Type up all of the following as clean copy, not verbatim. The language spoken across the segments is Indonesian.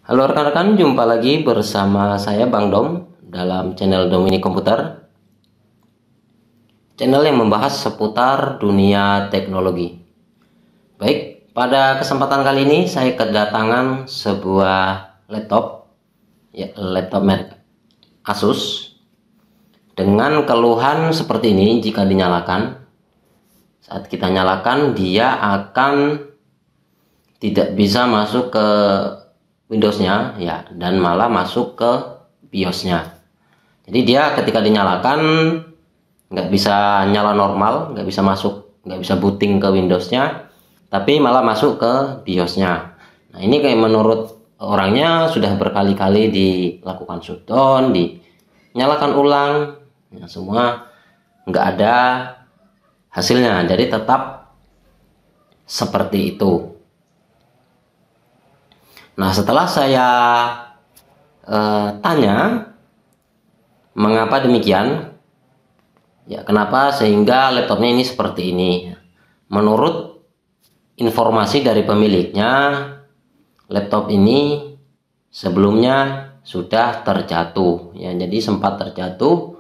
Halo rekan-rekan, jumpa lagi bersama saya Bang Dom dalam channel Domini Komputer. Channel yang membahas seputar dunia teknologi. Baik, pada kesempatan kali ini saya kedatangan sebuah laptop, laptop merek Asus dengan keluhan seperti ini. Jika dinyalakan, saat kita nyalakan dia akan tidak bisa masuk ke Windowsnya ya, dan malah masuk ke BIOSnya. Jadi dia ketika dinyalakan nggak bisa nyala normal, nggak bisa masuk, nggak bisa booting ke Windowsnya, tapi malah masuk ke BIOSnya. Nah ini kayak menurut orangnya sudah berkali-kali dilakukan shutdown, dinyalakan ulang, ya, semua nggak ada hasilnya. Jadi tetap seperti itu. Nah, setelah saya tanya mengapa demikian, ya kenapa sehingga laptopnya ini seperti ini. Menurut informasi dari pemiliknya, laptop ini sebelumnya sudah terjatuh. Ya, jadi sempat terjatuh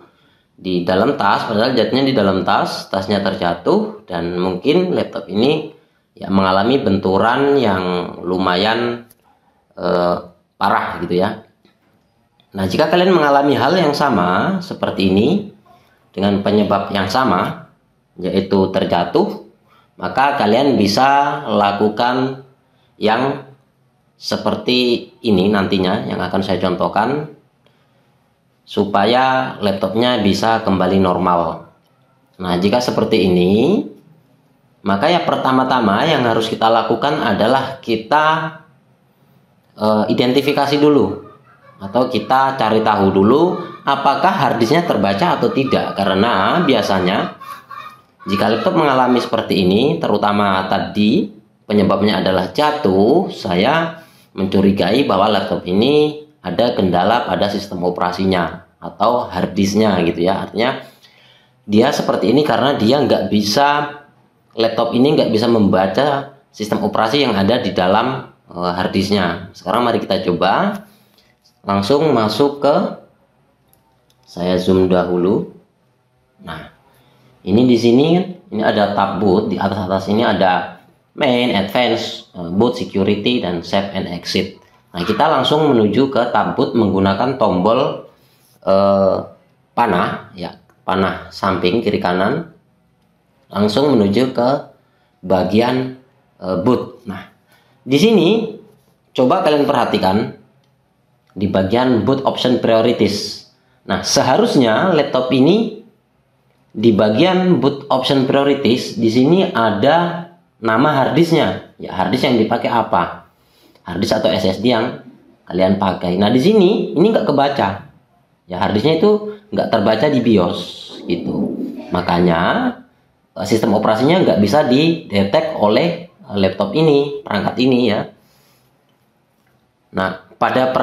di dalam tas, padahal jatuhnya di dalam tas, tasnya terjatuh dan mungkin laptop ini ya mengalami benturan yang lumayan parah gitu ya. Nah, jika kalian mengalami hal yang sama seperti ini dengan penyebab yang sama, yaitu terjatuh, maka kalian bisa lakukan yang seperti ini nantinya yang akan saya contohkan supaya laptopnya bisa kembali normal. Nah, jika seperti ini, maka ya pertama-tama yang harus kita lakukan adalah kita identifikasi dulu, atau kita cari tahu dulu apakah harddisknya terbaca atau tidak. Karena biasanya jika laptop mengalami seperti ini, terutama tadi penyebabnya adalah jatuh, saya mencurigai bahwa laptop ini ada kendala pada sistem operasinya atau harddisknya gitu ya. Artinya dia seperti ini karena dia laptop ini nggak bisa membaca sistem operasi yang ada di dalam harddisknya. Sekarang mari kita coba langsung masuk ke, saya zoom dahulu. Nah, ini di sini ini ada tab boot, di atas ini ada main, advance, boot, security, dan save and exit. Nah, kita langsung menuju ke tab boot menggunakan tombol panah ya, panah samping kiri kanan, langsung menuju ke bagian boot. Nah, di sini coba kalian perhatikan di bagian boot option priorities. Nah, seharusnya laptop ini di bagian boot option priorities di sini ada nama harddisknya. Ya, harddisk yang dipakai apa? Harddisk atau SSD yang kalian pakai. Nah, di sini ini nggak kebaca. Ya, harddisknya itu nggak terbaca di BIOS gitu. Makanya sistem operasinya nggak bisa didetek oleh laptop ini, perangkat ini ya. Nah, pada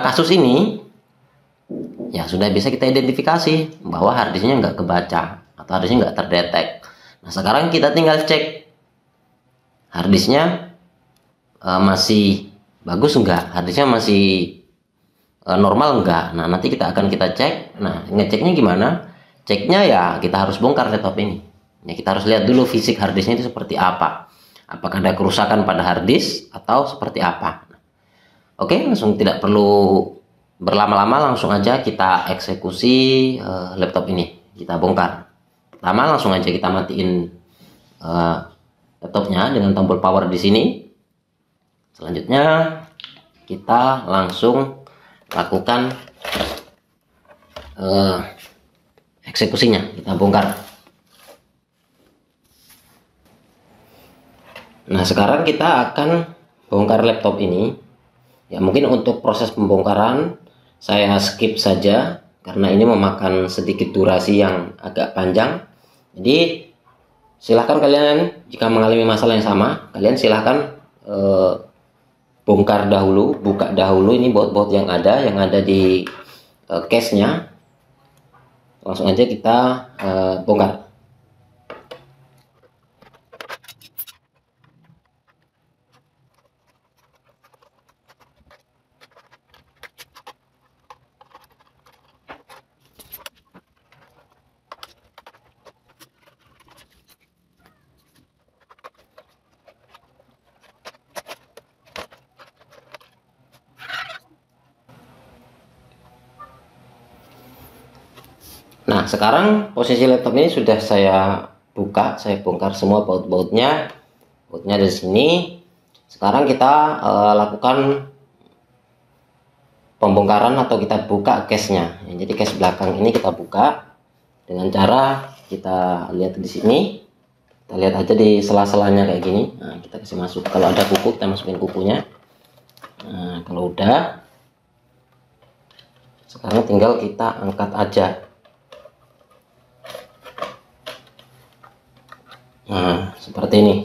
kasus ini ya sudah bisa kita identifikasi bahwa harddisknya nggak kebaca atau harddisknya nggak terdetek. Nah, sekarang kita tinggal cek harddisknya masih bagus nggak, harddisknya masih normal nggak. Nah, nanti kita cek. Nah, ngeceknya gimana? Ceknya ya kita harus bongkar laptop ini. Ya, kita harus lihat dulu fisik harddisknya itu seperti apa. Apakah ada kerusakan pada harddisk atau seperti apa. Oke, langsung tidak perlu berlama-lama, langsung aja kita eksekusi laptop ini. Kita bongkar. Pertama langsung aja kita matiin laptopnya dengan tombol power di sini. Selanjutnya kita langsung lakukan eksekusinya, kita bongkar. Nah, sekarang kita akan bongkar laptop ini. Ya, mungkin untuk proses pembongkaran saya skip saja karena ini memakan sedikit durasi yang agak panjang. Jadi silahkan kalian jika mengalami masalah yang sama, kalian silahkan bongkar dahulu, buka dahulu ini baut-baut yang ada di case-nya. Langsung aja kita bongkar. Nah, sekarang posisi laptop ini sudah saya buka, saya bongkar semua baut-bautnya. Bautnya di sini. Sekarang kita lakukan pembongkaran atau kita buka case-nya. Jadi case belakang ini kita buka dengan cara kita lihat di sini. Kita lihat aja di sela-selanya kayak gini. Nah, kita kasih masuk. Kalau ada kuku, kita masukin kukunya. Nah, kalau udah, sekarang tinggal kita angkat aja. Nah, seperti ini.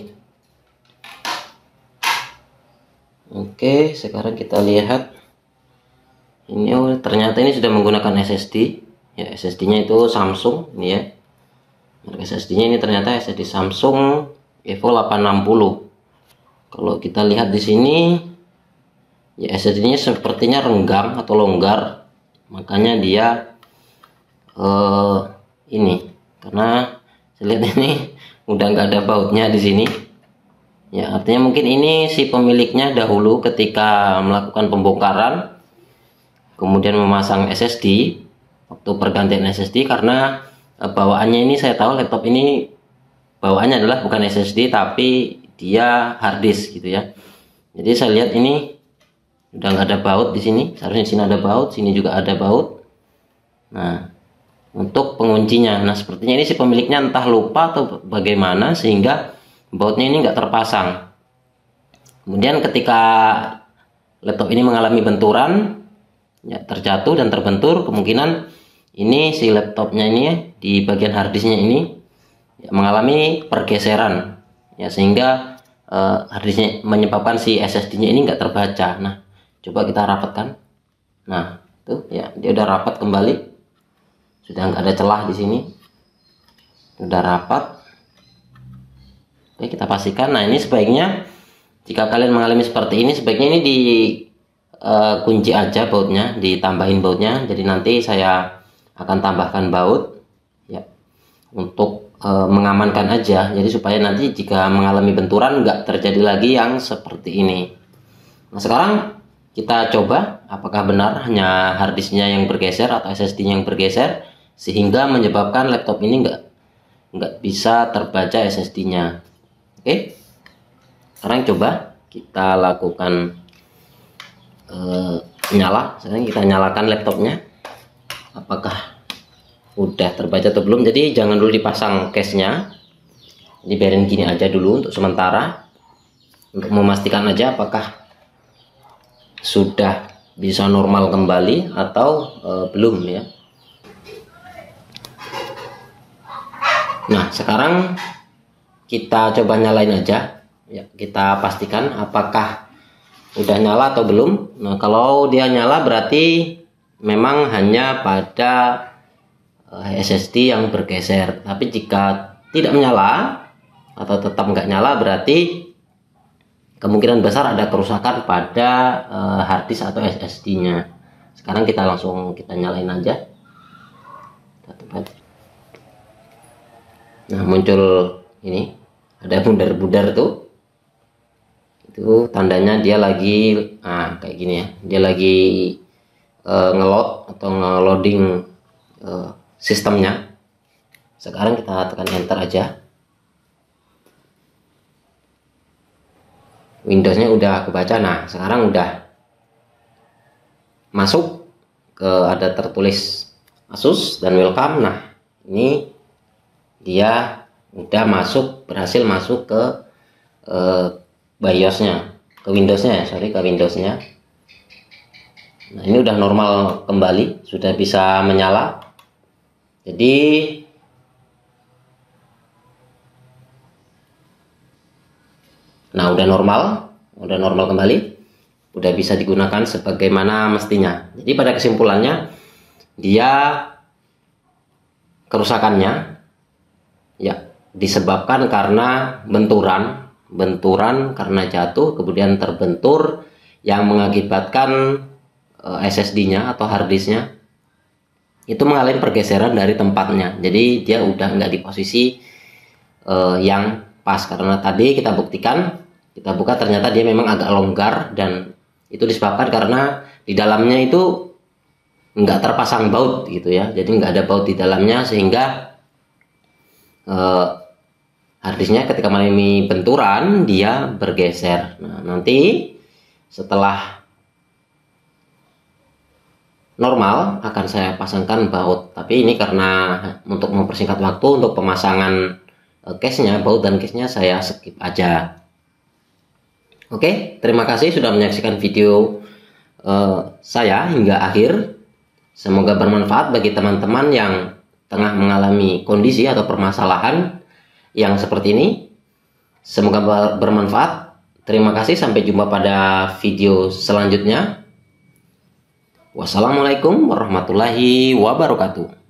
Oke, sekarang kita lihat. Ini ternyata ini sudah menggunakan SSD. Ya, SSD-nya itu Samsung, ini ya. SSD-nya ini ternyata SSD Samsung Evo 860. Kalau kita lihat di sini, ya SSD-nya sepertinya renggang atau longgar, makanya dia ini, karena saya lihat ini udah nggak ada bautnya di sini. Ya, artinya mungkin ini si pemiliknya dahulu ketika melakukan pembongkaran, kemudian memasang SSD waktu pergantian SSD, karena bawaannya ini saya tahu laptop ini bawaannya adalah bukan SSD tapi dia hard disk gitu ya. Jadi saya lihat ini udah nggak ada baut di sini, seharusnya di sini ada baut, sini juga ada baut. Nah, untuk penguncinya, nah sepertinya ini si pemiliknya entah lupa atau bagaimana sehingga bautnya ini nggak terpasang. Kemudian ketika laptop ini mengalami benturan, ya terjatuh dan terbentur, kemungkinan ini si laptopnya ini di bagian harddisknya ini ya, mengalami pergeseran ya, sehingga harddisknya menyebabkan si SSD-nya ini nggak terbaca. Nah, coba kita rapatkan. Nah, tuh ya, dia udah rapat kembali, sudah nggak ada celah di sini, udah rapat. Oke, kita pastikan. Nah, ini sebaiknya jika kalian mengalami seperti ini, sebaiknya ini di kunci aja bautnya, ditambahin bautnya. Jadi nanti saya akan tambahkan baut ya untuk mengamankan aja, jadi supaya nanti jika mengalami benturan nggak terjadi lagi yang seperti ini. Nah, sekarang kita coba apakah benar hanya harddisknya yang bergeser atau SSD-nya yang bergeser sehingga menyebabkan laptop ini nggak bisa terbaca SSD-nya. Oke, sekarang coba kita lakukan nyala. Sekarang kita nyalakan laptopnya, apakah udah terbaca atau belum. Jadi jangan dulu dipasang case-nya, dibiarin gini aja dulu untuk sementara, untuk memastikan aja apakah sudah bisa normal kembali atau belum ya. Nah, sekarang kita coba nyalain aja ya, kita pastikan apakah udah nyala atau belum. Nah, kalau dia nyala berarti memang hanya pada SSD yang bergeser. Tapi jika tidak menyala atau tetap nggak nyala, berarti kemungkinan besar ada kerusakan pada harddisk atau SSD-nya. Sekarang kita langsung nyalain aja. Nah, muncul ini ada bundar-bundar tuh, itu tandanya dia lagi kayak gini ya, dia lagi ngeload atau ngeloading sistemnya. Sekarang kita tekan enter aja, Windowsnya udah kebaca. Nah, sekarang udah masuk ke, ada tertulis Asus dan welcome. Nah, ini dia udah masuk, berhasil masuk ke BIOS-nya, ke Windows-nya ya, sorry, ke Windows-nya. Nah, ini udah normal kembali, sudah bisa menyala. Jadi nah, udah normal kembali, udah bisa digunakan sebagaimana mestinya. Jadi pada kesimpulannya, dia kerusakannya ya disebabkan karena benturan karena jatuh kemudian terbentur yang mengakibatkan SSD-nya atau harddisknya itu mengalami pergeseran dari tempatnya. Jadi dia udah nggak di posisi yang pas, karena tadi kita buktikan, kita buka, ternyata dia memang agak longgar, dan itu disebabkan karena di dalamnya itu nggak terpasang baut gitu ya, jadi nggak ada baut di dalamnya, sehingga harddisknya ketika mengalami benturan dia bergeser. Nah, nanti setelah normal akan saya pasangkan baut, tapi ini karena untuk mempersingkat waktu untuk pemasangan case-nya, baut dan case-nya saya skip aja. Oke, terima kasih sudah menyaksikan video saya hingga akhir. Semoga bermanfaat bagi teman-teman yang tengah mengalami kondisi atau permasalahan yang seperti ini. Semoga bermanfaat. Terima kasih, sampai jumpa pada video selanjutnya. Wassalamualaikum warahmatullahi wabarakatuh.